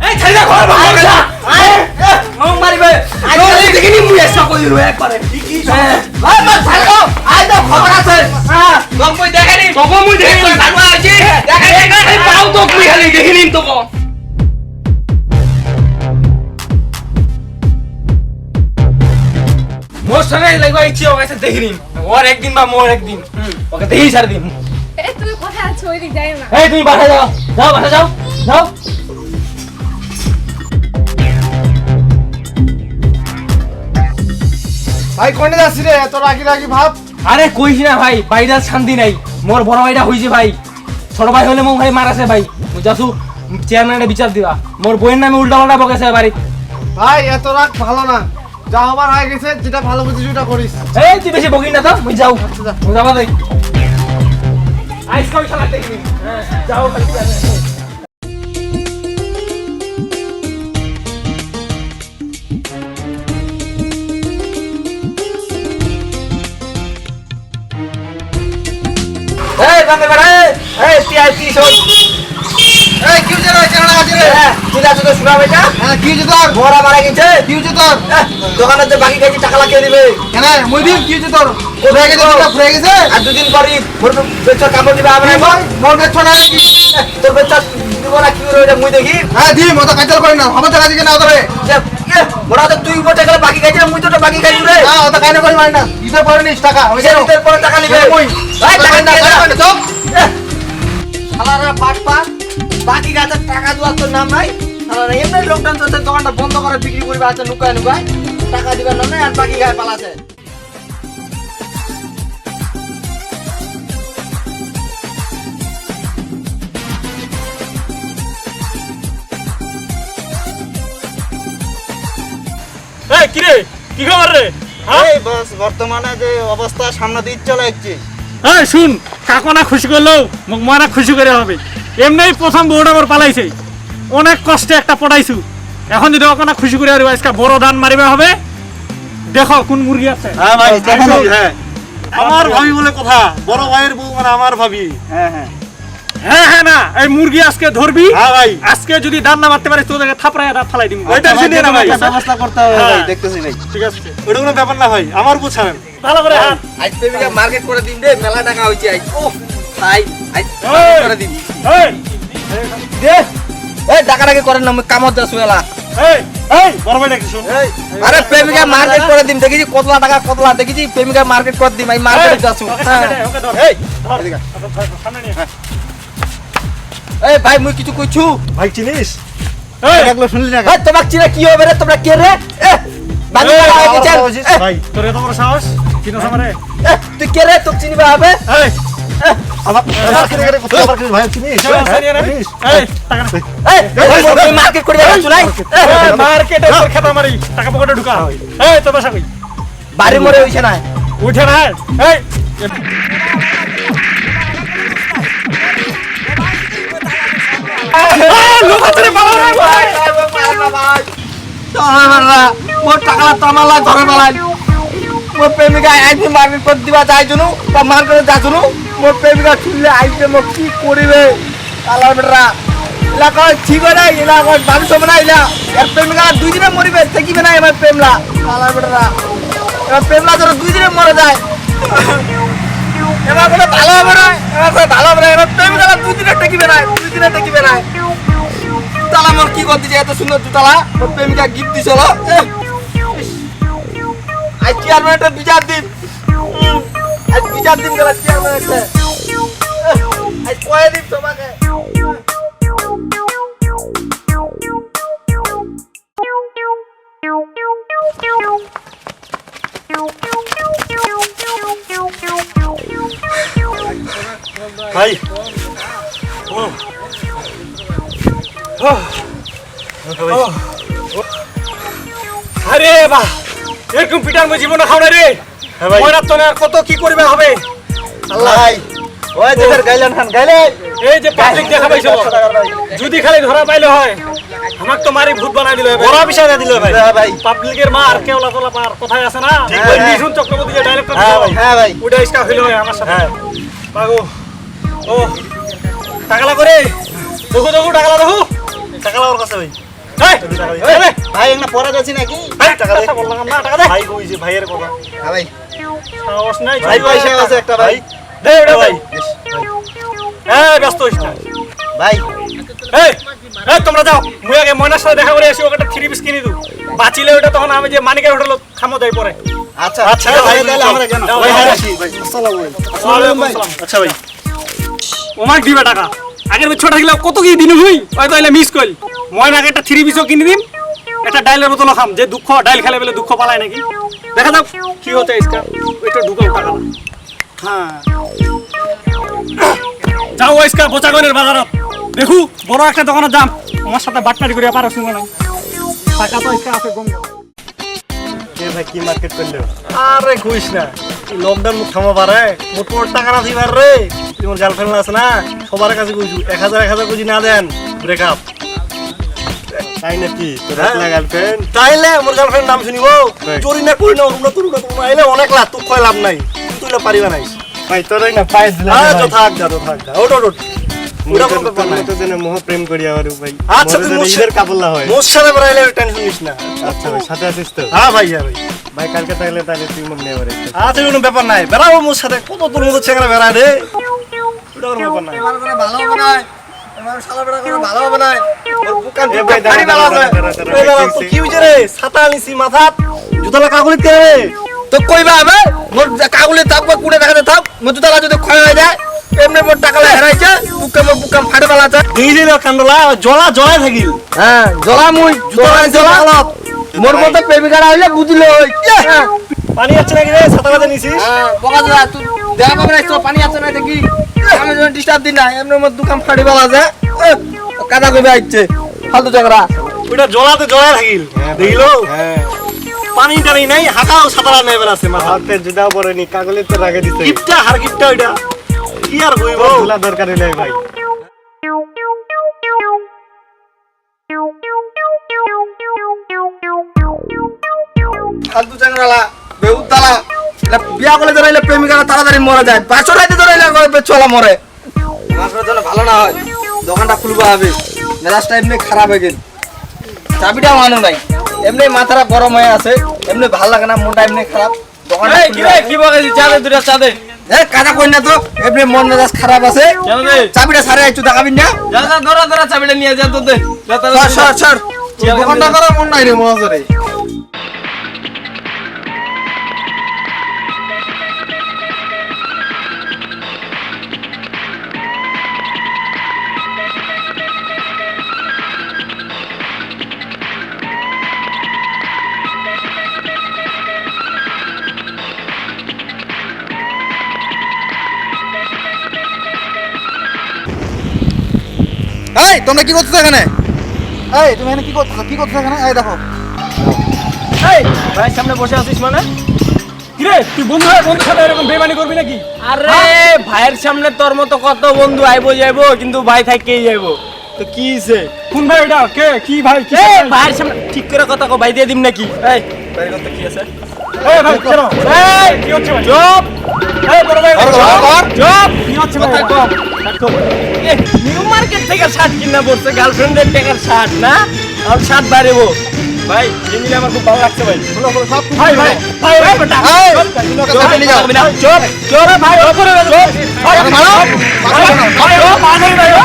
এই ছাড়ি না ঘর ভাই আয় মুখ মারিবে আই দেখিনি মুই এসা কই দিল একবারে ভাই ভাই ছাড়ো আয় তো খবর আছে হ্যাঁ তোর কই দেখানি তোকে মুই দেখানি ভালো আছি দেখানি পাও তো মুই খালি দেখিনি তোকে মোর সঙ্গে লাগবা ইচ্ছে ও কাছে দেখিনি ওর একদিন বা মোর একদিন ওকে দেখি ছাড় দিন। এই তুমি কোথায় আছো ওইদিক যাই না। এই তুমি বাসা যাও বাসা যাও ভাই কোনে যাচ্ছি রে এত রাগি ভাব? আরে কইছি না ভাই বাইরে শান্তি নাই মোর বড় ভাইটা হইছে ভাই ছোট ভাই হলে মোর ভাই মারাছে ভাই যাসু চেয়ারম্যানে বিচার দিবা মোর বইয়ের নামে উল্টা পাল্টা বকেছে বাড়ি। ভাই এত রাগ ভালো না, যা আমার হয়ে গেছে যেটা ভালো বুঝিস ওটা করিস। এই তুই বেশি বকিস না তো মুই যাও মুই যাবা দেই আইস কই শালা দেখিনি যাও খালি এই বান্দে বাড়া এই টিআই কি শোন এই কি হচ্ছে রে চানা আছে রে চিলা তো শুনা বেটা হ্যাঁ কি হচ্ছে তোর বড়া মারা গেছে কি হচ্ছে তোর দোকানে যে বাকি গেছি টাকা লাগিয়ে দিবে কেন মুই দিন কি হচ্ছে তোর কোথায় গেছে টাকা ফুরে গেছে আর দুদিন পরই মোর বেচা কাপড় দিবে আমরা মোর বেচা না কি তোর বেচা দিব না কি করে মুই দেখি হ্যাঁ দি মত কাজল করি না হবে টাকা দিকে না ধরে বড়া তো তুই উপর টাকা বাকি গেছে মুই তো বাকি খাইছু রে হ্যাঁ ওটা কাইনা করি মার না দিতে পারে নিস টাকা ওই যে দিতে পরে টাকা নিবে মুই ভাই টাকা না তো শালারা পাট বাকি গাছের টাকা দেওয়ার তো নাম নাই শালারা এমনি লকডাউন চলছে দোকানটা বন্ধ করে বিক্রি করবে আছে নুকায় টাকা দিবার নাম নাই আর বাকি গায়ে পালাছে এই কি রে কি খবর রে? এই বস বর্তমানে যে অবস্থা সামনে দিয়ে চলে যাচ্ছে এই শুন কাকনা খুশি করলেও মোক মারা খুশি করে হবে এমনি প্রথম বউটা মোর পালাইছে অনেক কষ্টে একটা পড়াইছু এখন যদি ওখানে খুশি করে আর আজকে বড় দান মারিবে হবে দেখো কোন মুরগি আছে। হ্যাঁ ভাই হ্যাঁ আমার ভাবি বলে কথা বড় ভাইয়ের বউ মানে আমার ভাবি। হ্যাঁ হ্যাঁ হ্যাঁ না এই মুরগি আজকে ধরবি। হ্যাঁ ভাই আজকে যদি দান না মারতে পারিস তোদেরকে থাপড়ায় দাঁত ফালাই দিবি ওইটা শুনিয়ে না ভাই ব্যবস্থা করতে হবে ভাই দেখতেছি ভাই ঠিক আছে ওটা কোনো ব্যাপার না ভাই আমার বুঝান ভালো করে হাত আজ তুমি মার্কেট করে দিন রে মেলা টাকা হইছে আজ ও ভাই আজ করে দিন এই দে এই টাকা টাকা করেন না আমি কামত যাচ্ছি মেলা এই এই বড় ভাই ডাকছি শুন আরে প্রেমিকা মার্কেট করে দিম দেখি কতলা টাকা কতলা দেখি প্রেমিকা মার্কেট করে দিম আমি মার্কেটে যাচ্ছি ওকে ধর এই এদিকে সামনে নিয়ে এই ভাই মুই কিছু কইছু ভাই চিনিস এই ডাকলো শুনলি না এই তোমাক চিনা কি হবে রে তোমরা কে রে বাকি এই, টাকা আগে চাল ভাই তোর এত বড় সাহস চিনো সামনে তুই কে রে তোক চিনিবা হবে এই আমার ভাই চিনিস এই টাকা না এই মার্কেট করে যাচ্ছ নাই মার্কেটে তোর খেতা মারি টাকা পকেটে ঢুকা এই তোর বাসা কই বাড়ি মরে হইছে না উঠে না এই লোক আছে বাবা ভাই মোর টাকা তামালা ঘরে বেলায় মোর প্রেমিকা আইনি মার্কেট করে দিবা যাই জুনু বা মার্কেটে যা জুনু মোর প্রেমিকা শুনলে আইতে মোর কি করিবে আলার বেটা এলাকা ঠিক হয় না এলাকা মানুষ হবে না এলা এর প্রেমিকা 2 দিনে মরিবে দেখিবে না আমার প্রেমলা আলার বেটা এবার প্রেমলা ধরো 2 দিনে মরে যায় এবার কোনো ভালো হবে না এবার কোনো ভালো হবে না এবার প্রেমিকা 2 দিনে টেকিবে না 2 দিনে টেকিবে না জুতালা মোর কি করতে এত সুন্দর জুতালা মোর প্রেমিকা গিফট দিছিল আজ চেয়ারম্যানটা বিচার দিন আজ বিচার দিন গেল চেয়ারম্যানটা আজ কয়ে দিন তোমাকে ভাই আরে বাহ এরকম পিটার মই জীবনে খাও না রে ময়না তো আর কত কি করবে হবে ভাই ওই যে গাইলেন খান গাইলে এই যে পাবলিক দেখা পাইছো যদি খালি ধরা পাইলে হয় আমাক তো মারি ভূত বানাই দিল বড় বিষয় দিল ভাই হ্যাঁ ভাই পাবলিকের মার কেওলা তোলা পার কোথায় আছে না ঠিক ওই ভাই। মিঠুন চক্রবর্তী যে ডায়লগটা হ্যাঁ ভাই ওটা ইসকা হইলো আমার সাথে হ্যাঁ বাগো ও টাকালা করে দেখো দেখো টাকালা দেখো টাকা লাগার কাছে ভাই এই ভাই একটা পড়া যাচ্ছে নাকি টাকা দে বললাম না টাকা দে ভাই কইছে ভাইয়ের কথা হ্যাঁ ভাই সাহস নাই ভাই পয়সা আছে একটা ভাই দে ওটা ভাই ভাই এই ব্যস্ত হইছ না ভাই এই এই তোমরা যাও মুই আগে ময়নার সাথে দেখা করে আসি ওকে একটা 3 পিস কিনে দিও বাঁচিলে ওটা তখন আমি যে মানিকের হোটেল খামো দেই পরে আচ্ছা আচ্ছা ভাই তাহলে আমরা কেন ভাই আসি ভাই আসসালামু আলাইকুম ভাই আচ্ছা ভাই ওমাক দিবে টাকা আগের বছর থাকলে কত কি দিন হই হয়তো এলে মিস কইল ময়নাকে একটা 3 পিসও কিনে দিম একটা ডাইলের বোতল খাম যে দুঃখ ডাইল খেলে বলে দুঃখ পালায় নাকি দেখা যাক কি হতে ইসকা ওইটা ঢুকাও টাকা হ্যাঁ যাও ইসকা বোচাগনের বাজারত দেখু বড় একটা দোকানে যাম আমার সাথে বাটপাড়ি করে পারো শুনো না টাকা তো ইসকা আছে গম কে ভাই কি মার্কেট করলো আরে কইস না এই লকডাউন মুখ থামা পারে মোট টাকা না দিবার রে তোমার গার্লফ্রেন্ড আছে না সবার কাছে কইছু 1000 কইছি না দেন ব্রেকআপ তাই নাকি তোর একলা গার্লফ্রেন্ড তাইলে মোর গার্লফ্রেন্ড নাম শুনিবো চোরি না কই না তোমরা তোমরা আইলে অনেক লাভ তুই কয় লাভ নাই তুইলা পারিবা নাই ভাই তোরই না পাইস দিলা তো থাক যা ওট ওটা ব্যাপার নাই তো জেনে মোহ প্রেম করি আর ভাই আচ্ছা তুই মোর কাবুল্লা হয় মোর সাথে বরাইলে টেনশন নিস না আচ্ছা ভাই সাথে আসিস তো হ্যাঁ ভাই ভাই কালকে তাহলে তুই মন নিয়ে বরে আচ্ছা কোনো ব্যাপার নাই বেরাও মোর সাথে কত তোর মতো ছেঁকড়া বেরা রে ওটা কোনো ব্যাপার নাই এবার করে ভালো হবে না এবার শালা বেটা করে ভালো হবে না ওর বুকান এ ভাই পানি ভালো হবে দাঁড়া কি হইছে রে ছাতা আনিছি মাথাত জুতালা কাগুলি কে তো কইবা হবে মোর কাগুলে থাকবো কুড়ে দেখাতে থাক মোর জুতালা যদি ক্ষয় হয়ে যায় এমনি মোর টাকা হেরাইছে বুকাম ফাটে বেলাছে এই যে কান্দলা জলা থাকিল হ্যাঁ জলা মুই জলা মোর মতো প্রেমিকারা হইলে বুঝলো পানি আছে নাকি রে ছাতা বাজে নিছিস হ্যাঁ বকা দাদা তুই দেখা পাবে না তো পানি আছে না দেখি আমি যখন ডিস্টার্ব দিন না এমনি মোর দোকান ফাটে বেলাছে কাদা কইবে আইছে ফালতু ঝগড়া ওটা জলাতে জলা থাকিল দেখিলো পানি টানি নাই হাঁটাও ছাতারা নেই বেলাছে মাথা হাতে জুদাও পরে নি কাগলে তো রাখে দিতে গিফটটা হার গিফটটা ওইটা কি আর কইব দুলা দরকার হইলে ভাই ফালতু ঝগড়ালা বেউতালা এটা বিয়া করলে ধরাইলে প্রেমিকারা তাড়াতাড়ি মরে যায় বাসর রাইতে ধরাইলে চলা মরে বাসর জন্য ভালো না হয় দোকানটা খুলবা হবে মেজাজটা এমনি খারাপ হয়ে গেল চাবিটা মানো নাই এমনি মাথাটা গরম হয়ে আছে এমনি ভালো লাগে না মনটা এমনি খারাপ দোকানটা কি বলেছি চাঁদে দুটা চাঁদে কাজা কই না তো এমনি মন মেজাজ খারাপ আছে চাবিটা সারে আইছু দেখাবি না ধরা চাবিটা নিয়ে যা তো দে সর দোকানটা করার মন নাই রে মহাজরে। এই তোমরা কি করছো এখানে? এই তুমি এখানে কি করছো এখানে? এই দেখো এই ভাইয়ের সামনে বসে আছিস মানে? কিরে তুই বন্ধুর সাথে এরকম বেমানি করবি নাকি? আরে ভাইয়ের সামনে তোর মতো কত বন্ধু আইবো যাইবো, কিন্তু ভাই থাকেই যাইবো। তো কি হইছে? কোন ভাই এটা? কে কি ভাই? কি এই ভাইয়ের সামনে ঠিক করে কথা কও, ভাই দিয়ে দিম নাকি? এই ভাইয়ের কথা কি আছে? এই ভাই চলো। এই কি হচ্ছে ভাই? চুপ! এই বড় ভাই চুপ! কি হচ্ছে ভাই? নিউ মার্কেট থেকে শার্ট কিনা পড়ছে, গার্লফ্রেন্ডের টাকার শার্ট না? আর শার্ট বাড়িবো ভাই, এই নিলে আমার খুব ভালো লাগছে ভাই। ভাই ভাই ভাই এই বেটা, এই চুপ! তুমি ওকে সাথে নিয়ে যাও। চুপ! চুপ! ভাই ওপরে চুপ! আরে মারো। ভাই ও পাগল ভাই ও।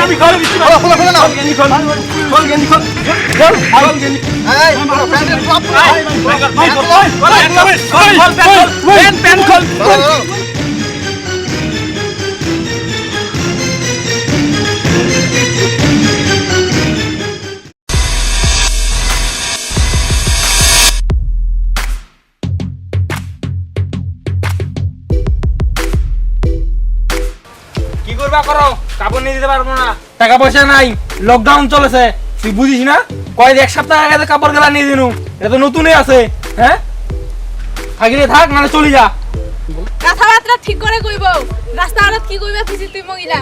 আমি ঘরে দিচ্ছি ভাই। খুলে নাও। গেন্দি খোল, খোল গেন্দি খোল, খোল, খোল গেন্দি। এই পুরো প্যান্টের সব খুলে ভাই, ভাই, খোল, খোল, খোল, প্যান্ট খোল, খোল। কি করবা করো, কাপড় নিয়ে দিতে পারবো না, টাকা পয়সা নাই, লকডাউন চলেছে, তুই বুঝিস না? কয়েক এক সপ্তাহ আগে কাপড় গেলা নিয়ে দিনু, এটা তো নতুনই আছে। হ্যাঁ থাকিলে থাক, নাহলে চলে যা। কথাবার্তা ঠিক করে কইব। রাস্তা আড়ত কি কইবা খুশি তুই মগিলা?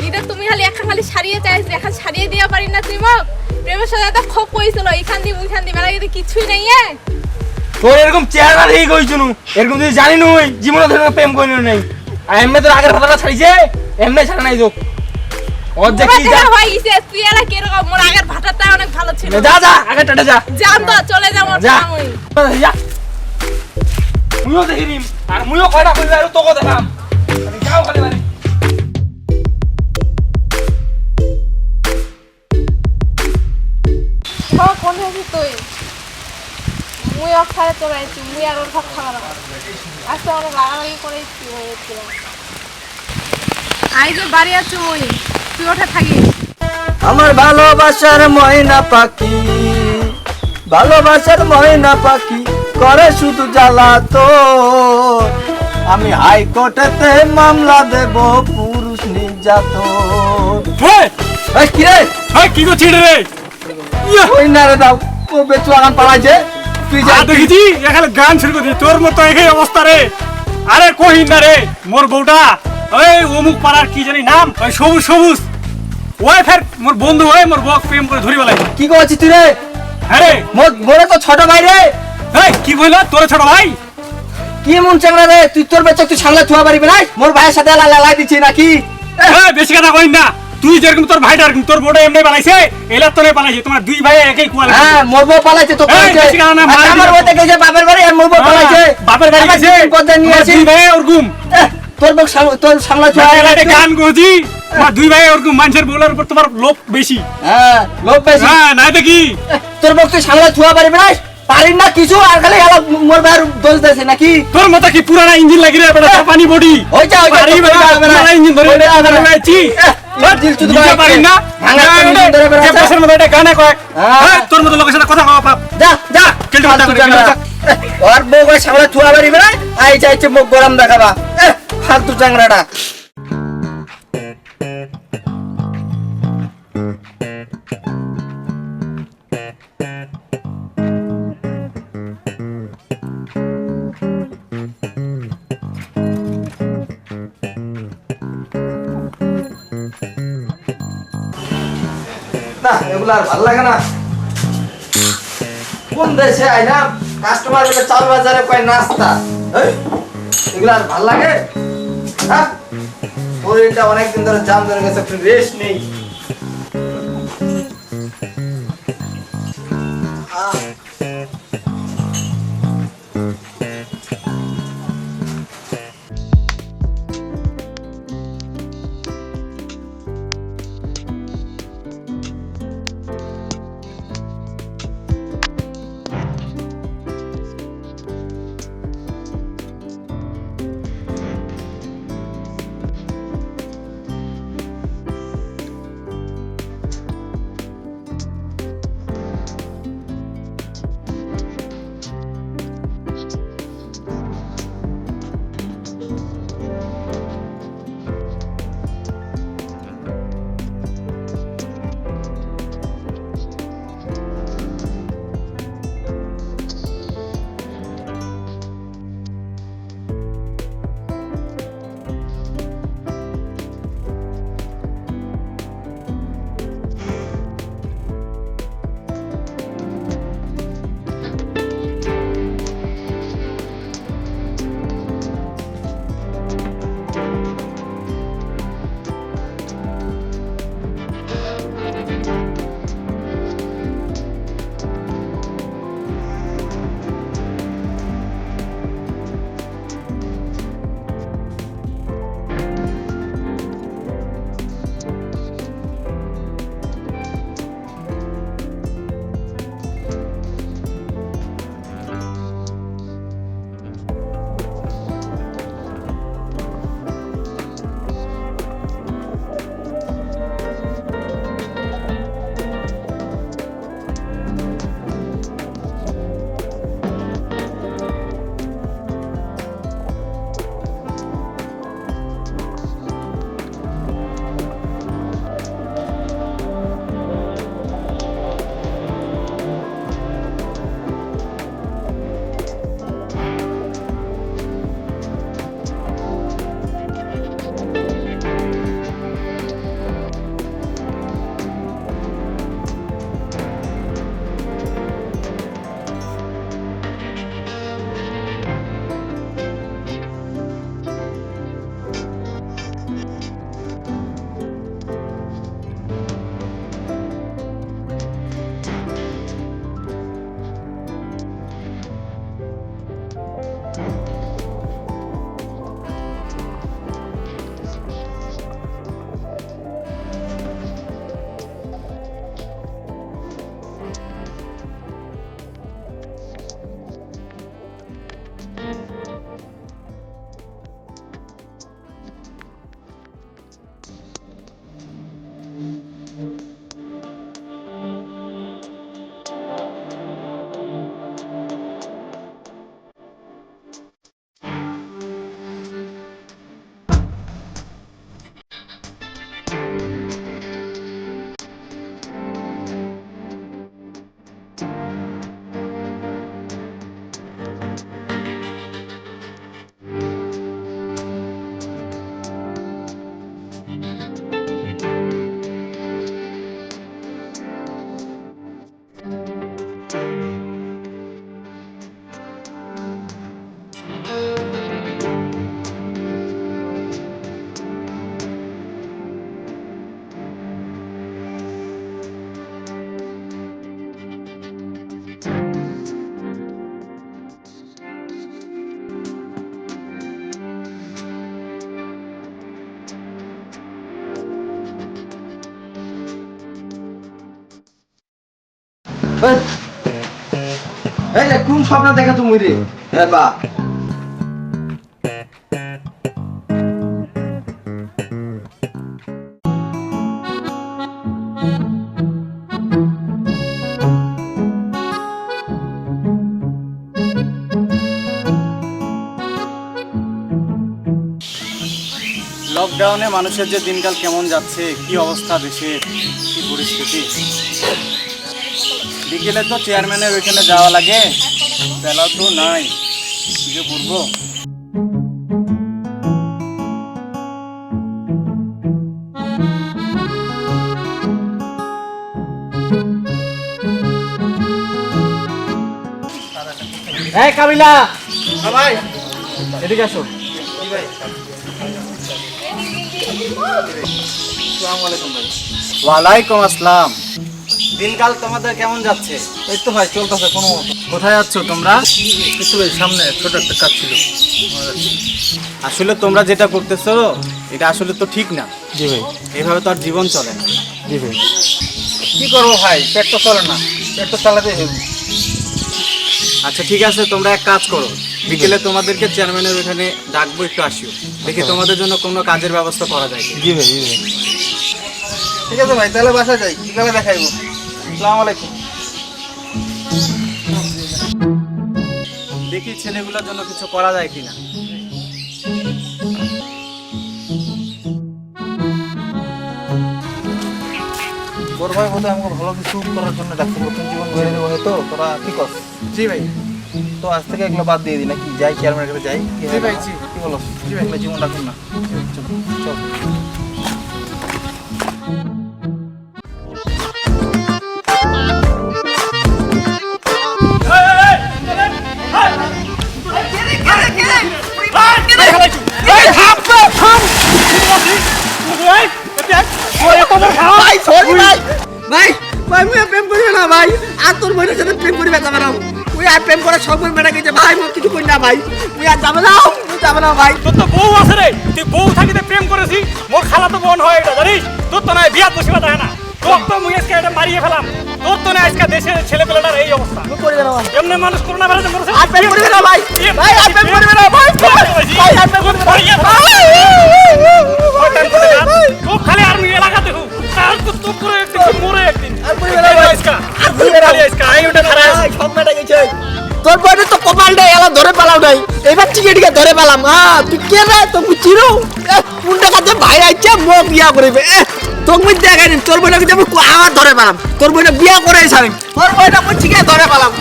ইদা তুমি খালি একটা খালি সারিয়ে চাইছ, এখন সারিয়ে দিয়া পারি না তুই মগ। প্রেমের সাথে তো খুব কইছিল, এইখান দি ওইখান দি, মেলা কিন্তু কিছুই নাই এ। তোর এরকম চেহারা দেখি কইছুনু, এরকম তুই জানি নই, জীবনে ধরে প্রেম কইনু নাই। আর এমনি তোর আগের ভাতাটা ছাড়িছে, এমনি ছাড়া নাই যোগ। ওর যে কি যা, হই গেছে তুই এলা কি রকম? মোর আগের ভাটাটা অনেক ভালো ছিল। যা যা আগে টাটা যা যাম তো, চলে যাম ওর যা সামনে। যা। মুইও দেখিরিম, আর মুইও কয়টা কইবা আর তোকে দেখাম। খালি যাও খালি বাড়ি। কোন হইছিস তুই? মুই ওর সাথে চলে আইছি, মুই আর ওর ভাত খাওয়া না। আজকে অনেক লাগালাগি করে হয়েছিল। আই যে বাড়ি আছো মুই, তুই ওঠে থাকিস। আমার ভালোবাসার ময়না পাখি, ভালোবাসার ময়না পাখি করে শুধু জ্বালাতো। আমি হাইকোর্টেতে মামলা দেব পুরুষ নির্যাতন। এই কি রে? এই কি করছিস রে? ওই না রে দাও, ও বেচু আগান পালাইছে। তুই যা দেখেছি এখানে গান শুরু করছিস, তোর মতো একই অবস্থা রে। আরে কহিন না রে, মোর বউটা ওই অমুক পাড়ার কি জানি নাম, ওই সবুজ সবুজ ওই ফের মোর বন্ধু হয়, মোর বক প্রেম করে ধরি বেলাই। কি করছিস তুই রে? হ্যাঁ রে, মোরে তো ছোট ভাই রে। এই কি বললা তোর ছোট ভাই? কি মন চাংরা রে, তুই তোর বেচক তুই সামলা থুয়া পারিবি না? মোর ভাইয়ের সাথে লাই দিচ্ছি নাকি? এই বেশি কথা কইন না, তুই যেরকম তোর ভাইটা এরকম তোর বউটা এমনি বানাইছে, এলা তোরে বানাইছে, তোমার দুই ভাই একই কোয়ালিটি। হ্যাঁ মোর বউ পালাইছে তো এই, কইছে। বেশি কথা না, মার আমার দিবো। বউতে গেছে বাপের বাড়ি, আর মোর বউ পালাইছে। বাপের বাড়ি আমার গেছে, জীবন কত নিয়ে তোমার আসি। দুই ভাই ওরকম তোর বউ তোর সামলা থুয়া একটা গান করছি, তোমার দুই ভাই ওরকম মানুষের বউলার উপর তোমার লোভ বেশি। হ্যাঁ লোক বেশি। হ্যাঁ নাই দেখি তোর বউ তুই সামলা থুয়া পারিবি না? পারিন না কিছু, আর খালি এলা মোর ভাইয়ের দোষ দেছে নাকি? তোর মতো কি পুরানা ইঞ্জিন লাগি রে বেটা, পানি বডি ওই যা ওই যা, পারি বেটা, পুরানা ইঞ্জিন ধরে বেড়াচ্ছি। দিল চুদ বুঝতে পারি না, ভাঙা ইঞ্জিন ধরে বেড়াচ্ছে। দেশের মতো একটা গানে কয়, হ্যাঁ। হ্যাঁ, তোর মতো লোকের সাথে কথা কওয়া পাপ। যা যা কেলটু কথা করে, কেলটু কথা। ওর বউ কই সামলা থুয়া পারিবি না? আই চাইছে মুখ গরম দেখাবা। ফালতু চাংরাটা। না এগুলো আর ভালো লাগে না। কোন দেশে আইলাম, কাস্টমার বলে চাল বাজারে কয় নাস্তা। এই, এগুলো আর ভালো লাগে? হ্যাঁ শরীরটা অনেকদিন ধরে জাম ধরে গেছে, একটু রেস্ট নেই। এই রে কোন স্বপ্ন দেখা তুমি রে হ্যাঁ বা লকডাউনে মানুষের যে দিনকাল কেমন যাচ্ছে, কি অবস্থা দেশের, কি পরিস্থিতি। বিকেলে তো চেয়ারম্যানের ওইখানে যাওয়া লাগে, বেলা তো নাই, কি যে করবো। এই কাবিলা ভাই এদিকে আসো। ওয়ালাইকুম আসসালাম। দিনকাল তোমাদের কেমন যাচ্ছে? এই তো ভাই চলতেছে কোনো কোথায় যাচ্ছ তোমরা? একটু ভাই সামনে ছোট একটা কাজ ছিল। আসলে তোমরা যেটা করতেছো এটা আসলে তো ঠিক না। জি ভাই এভাবে তো আর জীবন চলে না। জি ভাই কি করবো ভাই, পেট তো চলে না, পেট তো চালাতে হবে। আচ্ছা ঠিক আছে, তোমরা এক কাজ করো, বিকেলে তোমাদেরকে চেয়ারম্যানের ওখানে ডাকবো, একটু আসিও, দেখি তোমাদের জন্য কোনো কাজের ব্যবস্থা করা যায় কিনা। জি ভাই জি ভাই ঠিক আছে ভাই, তাহলে বাসা যাই, বিকালে দেখাইবো। আসসালামু আলাইকুম। দেখি ছেলেগুলোর জন্য কিছু করা যায় কিনা। তোর ভাই বোধহয় আমাকে ভালো কিছু করার জন্য ডাকছে, নতুন জীবন গড়ে দেবো হয়তো, তোরা কি কর? জি ভাই। তো আজ থেকে এগুলো বাদ দিয়ে দিই নাকি, যাই চেয়ারম্যানের কাছে যাই। জি ভাই, জি। কি বলো? জি ভাই, এগুলো জীবন রাখুন না। চল চল। ভাই ভাই মুই প্রেম করিবে না ভাই, আর তোর বোনের সাথে প্রেম করিবে যাবে না। তুই আর প্রেম করার সব মেটা গেছে ভাই, মোর কিছু করি না ভাই, তুই আর যাবে না, তুই যাবে না ভাই। তোর তো বউ আছে রে, তুই বউ থাকিতে প্রেম করেছি, মোর খালা তো বোন হয় এটা জানিস। তোর তো নয় বিয়া বসিবা থাকে না, তোর তো মুই আজকে এটা মারিয়ে ফেলাম। তোর তো না আজকে দেশের ছেলেপেলেটার এই অবস্থা। তুই করিবে না ভাই, এমনি মানুষ করোনা ভাইরাসে মরেছে। আর প্রেম করিবে না ভাই, ভাই আর প্রেম করিবে না ভাই, ভাই আর প্রেম করিবে না ভাই। তো খালি আর মুই এলাকাতে হু তার তো তো করে একদিন মরে একদিন আর করিবে না ভাই, আজকা আর করিবে না আজকা আই ওটা খারাপ আছে। ভাই সব মেটা গেছে। তোর বোনের তো কপালটা এলা ধরে পালাও নাই, এবার টিকে টিকে ধরে পালাম। তুই কে রে, তো চিরু কোনটা কাছে ভাই আইছে মোক বিয়া করিবে। তোকে মুই দেখাই দিন, তোর বোনকে যাবো আমার ধরে পালাম, তোর বোনে বিয়া করে ছাড়িম, তোর বোনটা মুই ঠিকই ধরে পালাম।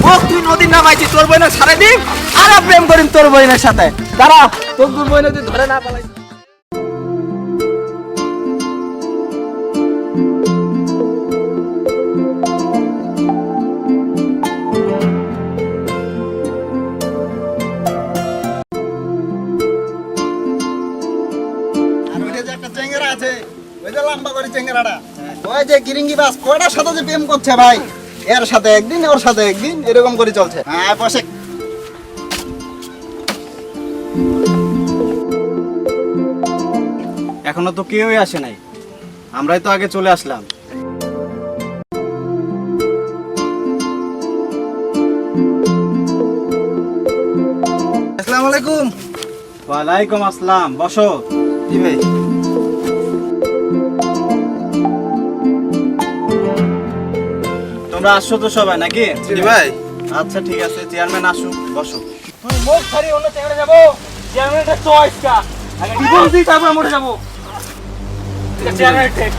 মোক তুই নদীর না পাইছি, তোর বোনে ছাড়ে দিম আর প্রেম করিম তোর বোনের সাথে। দাঁড়া, তোর বোনে তুই ধরে না পালাই। আর ওইটা যে একটা চেঙ্গেরা আছে, ওই যে লম্বা করে চেঙ্গেরাটা, ওই যে গিরিঙ্গি বাস কয়টার সাথে যে প্রেম করছে ভাই, এর সাথে একদিন ওর সাথে একদিন এরকম করে চলছে। হ্যাঁ বসে। এখনো তো কেউই আসে নাই, আমরাই তো আগে চলে আসলাম। আসসালামু আলাইকুম। ওয়ালাইকুম আসসালাম, বসো। জি ভাই। তোমরা আসছো তো সবাই নাকি? জি ভাই। আচ্ছা ঠিক আছে, চেয়ারম্যান আসুক, বসো। তুই মুখ ছাড়ি অন্য জায়গায় যাবো, চেয়ারম্যানটা চয়েস কা আগে ডিভোর্স দিই, তারপর মোটে যাবো। চেয়ারম্যান ঠিক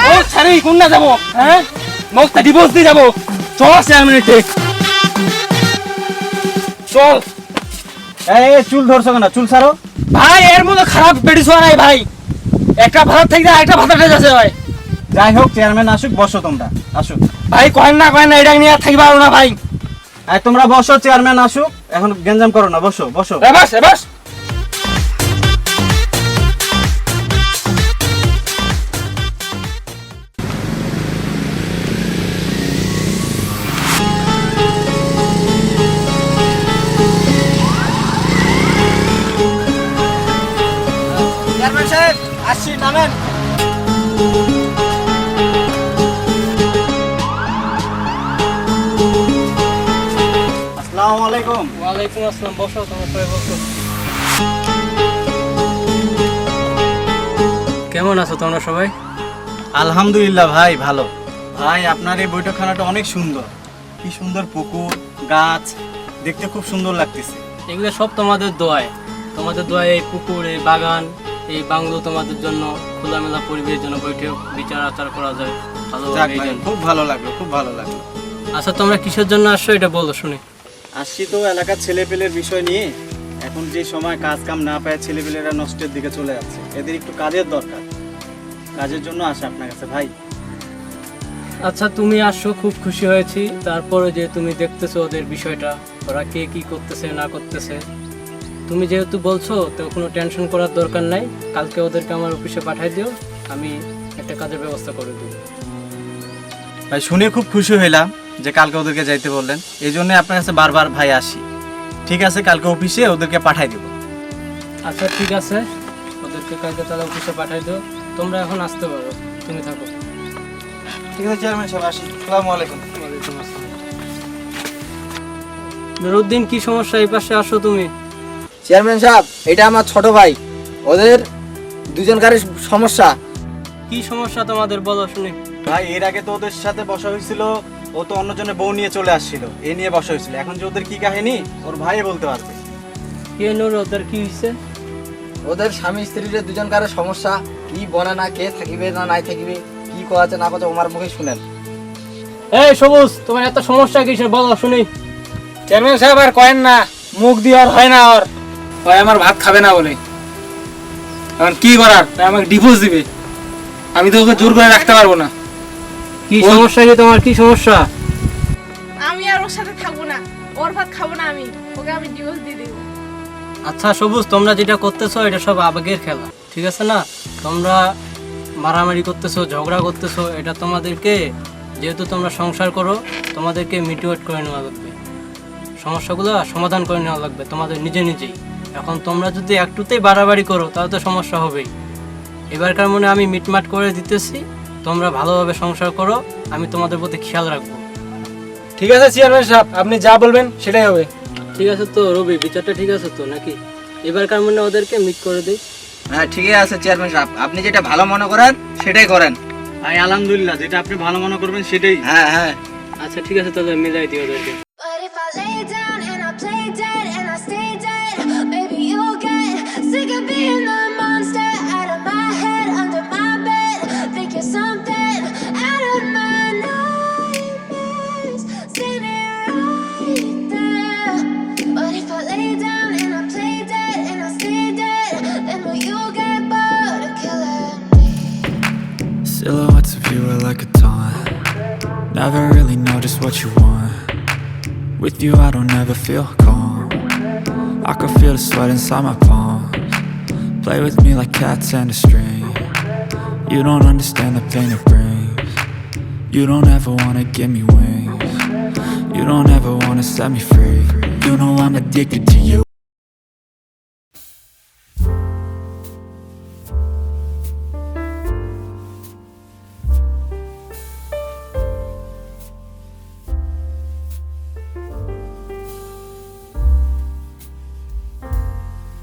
মুখ ছাড়ি কোন না যাবো, হ্যাঁ মুখটা ডিভোর্স দিয়ে যাবো। চল চেয়ারম্যান ঠিক চল। এই চুল ধরছো কেন? চুল ছাড়ো। ভাই এর মধ্যে খারাপ বেড়ি শোয়া নাই ভাই, একটা ভাত থেকে একটা ভাতাটা যাচ্ছে ভাই। যাই হোক, চেয়ারম্যান আসুক, বসো তোমরা, আসুক। ভাই কয়েন না এটা নিয়ে আর থাকি পারো না ভাই। এই তোমরা বসো, চেয়ারম্যান আসুক, এখন গেঞ্জাম করো না, বসো বসো। এবাস এবাস চেয়ারম্যান সাহেব আসছি, নামেন। আসসালামু আলাইকুম। ওয়ালাইকুম আসসালাম, বসো, তোমার সবাই বসো। কেমন আছো তোমরা সবাই? আলহামদুলিল্লাহ ভাই, ভালো। ভাই আপনার এই বৈঠকখানাটা অনেক সুন্দর, কি সুন্দর পুকুর, গাছ, দেখতে খুব সুন্দর লাগতেছে। এগুলো সব তোমাদের দোয়ায়, তোমাদের দোয়ায় এই পুকুর, এই বাগান, এই বাংলো তোমাদের জন্য খোলামেলা পরিবেশের জন্য বৈঠক বিচার আচার করা যায় ভালো। যাক ভাই, খুব ভালো লাগলো, খুব ভালো লাগলো। আচ্ছা তোমরা কিসের জন্য আসছো এটা বলো শুনি। আসছি তো এলাকার ছেলেপেলের বিষয় নিয়ে। এখন যে সময় কাজ কাম না পায় ছেলেপেলেরা নষ্টের দিকে চলে যাচ্ছে, এদের একটু কাজের দরকার, কাজের জন্য আসে আপনার কাছে ভাই। আচ্ছা তুমি আসছো, খুব খুশি হয়েছি। তারপরে যে তুমি দেখতেছো ওদের বিষয়টা, ওরা কে কি করতেছে না করতেছে, তুমি যেহেতু বলছো তো কোনো টেনশন করার দরকার নাই। কালকে ওদেরকে আমার অফিসে পাঠিয়ে দিও, আমি একটা কাজের ব্যবস্থা করে দেবো। ভাই শুনে খুব খুশি হইলাম যে কালকে ওদেরকে যাইতে বললেন, এই জন্য আপনার কাছে বারবার ভাই আসি। ঠিক আছে, কালকে অফিসে ওদেরকে পাঠাই দেবো। আচ্ছা ঠিক আছে, ওদেরকে কালকে তাহলে অফিসে পাঠিয়ে দিও। তোমরা এখন আসতে পারো, তুমি থাকো। ঠিক আছে চেয়ারম্যান সাহেব, আসি। আসসালামু আলাইকুম। ওয়ালাইকুম আসসালাম। নুরুদ্দিন, কি সমস্যা? এই পাশে আসো তুমি। চেয়ারম্যান সাহেব, এটা আমার ছোট ভাই, ওদের দুজনকারই সমস্যা। কি সমস্যা তোমাদের বলো শুনি। ভাই এর আগে তো ওদের সাথে বসা হয়েছিল, ও তো অন্যজনের বউ নিয়ে চলে আসছিল, এ নিয়ে বসা হয়েছিল। এখন যে ওদের কি কাহিনী ওর ভাই বলতে পারবে। কে নূর, ওদের কি হয়েছে? ওদের স্বামী স্ত্রীর দুজনকার সমস্যা, কি বনে না, কে থাকিবে না নাই থাকিবে, কি করাচ্ছে না করছে ওমার মুখে শুনেন। এই সবুজ, তোমার এত সমস্যা কিসের বলো শুনি। চেয়ারম্যান সাহেব আর কয়েন না, মুখ দিয়ে আর হয় না, ওর ওই আমার ভাত খাবে না বলে। এখন কি করার, তাই আমাকে ডিভোর্স দিবে। আমি তো ওকে জোর করে রাখতে পারবো না। কি সমস্যা কি তোমার, কি সমস্যা? আমি আর ওর সাথে থাকবো না, ওর ভাত খাবো না আমি, ওকে আমি ডিভোর্স দিয়ে দেবো। আচ্ছা সবুজ, তোমরা যেটা করতেছো এটা সব আবেগের খেলা, ঠিক আছে না? তোমরা মারামারি করতেছো, ঝগড়া করতেছো, এটা তোমাদেরকে, যেহেতু তোমরা সংসার করো, তোমাদেরকে মিটিওয়েট করে নেওয়া লাগবে, সমস্যাগুলো সমাধান করে নেওয়া লাগবে তোমাদের নিজে নিজেই। এখন তোমরা যদি একটুতেই বাড়াবাড়ি করো তাহলে তো সমস্যা হবেই। এবারকার মনে আমি মিটমাট করে দিতেছি, তোমরা ভালোভাবে সংসার করো, আমি তোমাদের প্রতি খেয়াল রাখবো। ঠিক আছে চেয়ারম্যান সাহেব, আপনি যা বলবেন সেটাই হবে। ঠিক আছে তো রবি, বিচারটা ঠিক আছে তো নাকি? এবারকার মনে ওদেরকে মিট করে দিই। হ্যাঁ ঠিকই আছে চেয়ারম্যান সাহেব, আপনি যেটা ভালো মনে করেন সেটাই করেন। ভাই আলহামদুলিল্লাহ, যেটা আপনি ভালো মনে করবেন সেটাই। হ্যাঁ হ্যাঁ আচ্ছা ঠিক আছে, তাহলে মিলাই দিও ওদেরকে। But if I lay down and I play dead and I stay dead, maybe you'll get sick of being the monster out of my head, under my bed. Think you're something out of my nightmares, standing right there. But if I lay down and I play dead and I stay dead, then will you get bored of killing me? Silhouettes of you are like a taunt. Never really know just what you want. With you I don't ever feel calm. I can feel the sweat inside my palms. Play with me like cats and a string. You don't understand the pain it brings. You don't ever wanna give me wings. You don't ever wanna set me free. You know I'm addicted to you.